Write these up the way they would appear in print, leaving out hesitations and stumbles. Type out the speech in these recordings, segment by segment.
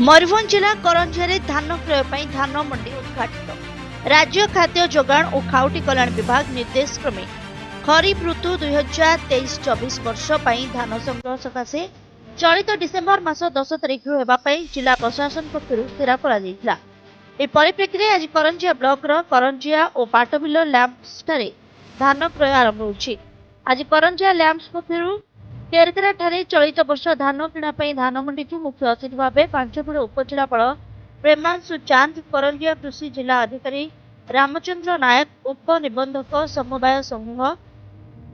मयूरभंज जिला करंजिया धान क्रय पर धान मंडी उद्घाटित। राज्य खाद्य जोगाण और खाउटी कल्याण विभाग निर्देश क्रमे खरीफ ऋतु 2023-24 वर्ष पर धान संग्रह सकाशे चलित डिसेम्बर मास 10 तारिख जिला प्रशासन पक्षर स्थिर कर परिप्रेक्षी में आज करंजिया ब्लॉक करंजिया और पाटबिल लैंप्स धान क्रय आरंभ होछि। आज करंजिया लैंप्स पक्षर केरकेरा ठारे चलित वर्ष धान किणा धान मंडी को मुख्य अतिथि भाव पांचपुर उपजिलापाल प्रेमांशु चांद, करंजिया कृषि जिला अधिकारी रामचंद्र नायक, उप निबंधक समवाय समूह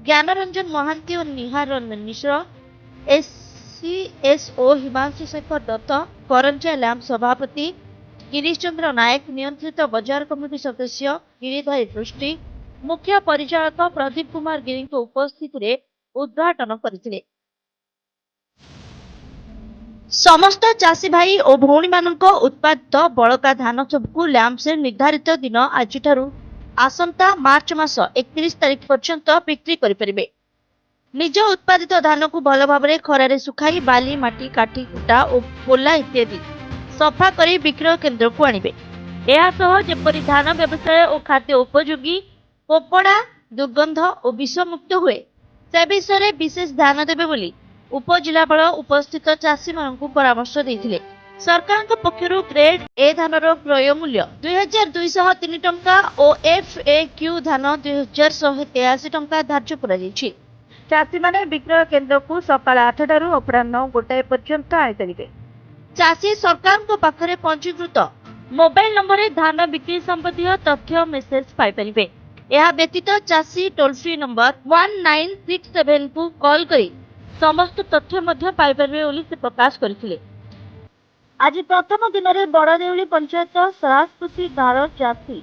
ज्ञानरंजन महांती और निहार मिश्र, एससीएसओ हिमांशु शेखर दत्त, करंजिया लैंप सभापति गिरीश चंद्र नायक, नियंत्रित बजार कमिटी सदस्य गिरिधारी दृष्टि, मुख्य परिचालक प्रदीप कुमार गिरी उपस्थित में उद्घाटन करथिले। समस्त चाषी भाई और भौणी मानक उत्पादित बड़का धान सबको लैंप से निर्धारित दिन आज आसंता मार्च मास 31 तारिख पर्यंत बिक्री करें। निज उत्पादित धान को भल भाव खरारे सुखाई बाली माटी काठी कुटा और पोला इत्यादि सफा कर विक्रय केन्द्र को आणवे। जेपरी धान व्यवसाय और खाद्य उपयोगी पोपड़ा दुर्गंध और विषमुक्त हुए से विषय विशेष ध्यान देवे बोली उपजिलापाल उपस्थित चाषी मानक परामर्श देथिले। सरकार पक्षरु ग्रेड ए धानर क्रय मूल्य 2203 टंका और एफएक्यू धान 2183 टंका धार्य करा जायछि। चाषी माने विक्रय केन्द्र को सकाळ 8 टारू अपराह्न 1 पर्यंत आइतरिबे। चाषी सरकार पाखरे पंजीकृत मोबाइल नंबर धान बिक्री संबंधी तथ्य मेसेज पाई परिबे। यह व्यतीत चाषी टोल फ्री नंबर 1967 को कॉल करी समस्त तथ्य मध्य पाई परिबे बोली से प्रकाश करथिले। आज प्रथम दिन में बड़देउली पंचायत सहस्पति गाँव चाषी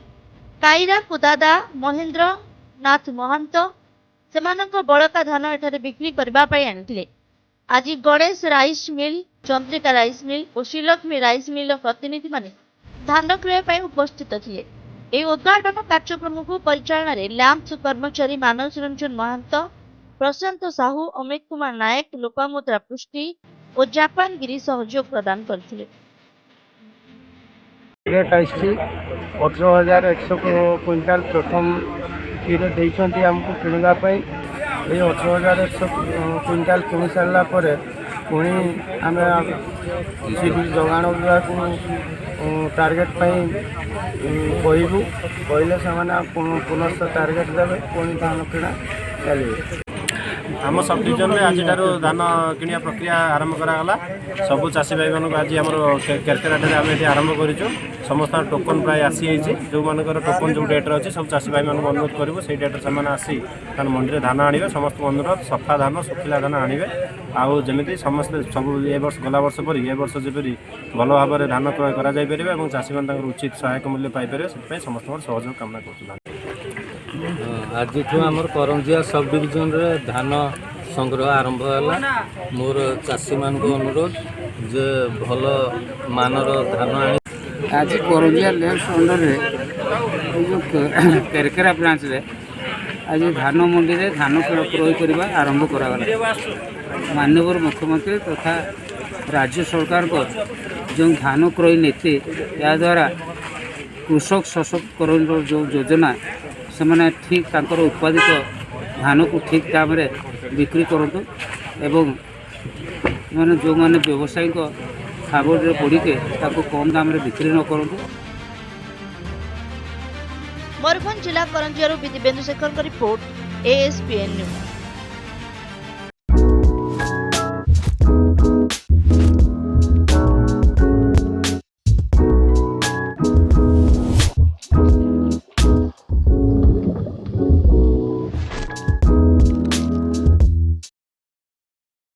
काईरा कुदादा महेंद्र नाथ महंत सेमानक बड़का धान एठारे बिक्री करबा पई आनिथिले। आज Ganesh rice mill, Chandrika rice mill और श्रीलक्ष्मी राइस मिल प्रतिनिधि माने धान क्रय पई उपस्थित थिले। এই উদ্ঘাটন কার্যক্রমକୁ ପରିଚାଳନାରେ ଲ୍ୟାମ୍ପ୍ସ କର୍ମଚାରୀ ମାନସ ରଞ୍ଜନ ମହାନ୍ତ, ପ୍ରଶାନ୍ତ ସାହୁ, ଅମିତ କୁମାର ନାୟକ, ଲୋପାମୁଦ୍ରା ପୃଷ୍ଟି ଓ ଜାପାନ ଗିରି ସହଯୋଗ ପ୍ରଦାନ କରିଥିଲେ। रेट आसी 18,100 क्विंटाल प्रथम क्षीर देइछंती हमको किणवा पई। ए 18,100 क्विंटाल किଣି सारला परे पुणी आम कृषि जोगाण विभाग को टार्गेट कहबू कहले से पुनः टार्गेट देवे पुणी धान किणा चलिए। आम सब डिविजन में आज धान किणिया प्रक्रिया आरंभ करागला। सबू चाषी भाई मानक आज आम केरकेराटे आम ये आरंभ करूँ। समस्त टोकन प्राय आसी जो मानकर टोकन जो डेट्रे अच्छे सब चाषी भाई मानक अनुरोध करूँ से डेट्रे से आसी मंडी धान आणवे। समस्त अनुरोध सफा धान सुखिला धान आणवे। आउ जमी समस्ते सब ए वर्ष गला वर्ष पर ए वर्ष जपरी भल भाव में धान क्रय कर चाषी मैंने उचित सहायक मूल्य पाइपर से समस्त सहयोग कामना कर। आज आमर करंजिया सब डिविजन रे धान संग्रह आरंभ है। मोर चाषी मान अनुरोध जे भल मानर धान आज करंजिया लैंप्स अंडर रे जो केरकेरा ब्रांच रे आज धान मंडी रे धान क्रय करवा आरंभ करागला। माननीय मुख्यमंत्री तथा राज्य सरकार को जो धान क्रय नीति या द्वारा कृषक सशक्तिकरण जो योजना से मैंने ठीक तांकर उत्पादित धान को ठीक दाम रे बिक्री करतु एवं मैंने जो मैंने व्यावसायिक फावड़ पड़ी के कम दाम रे बिक्री न करतु। मयूरभंज जिला Karanjia Divyendu Shekhar report, ASPN news.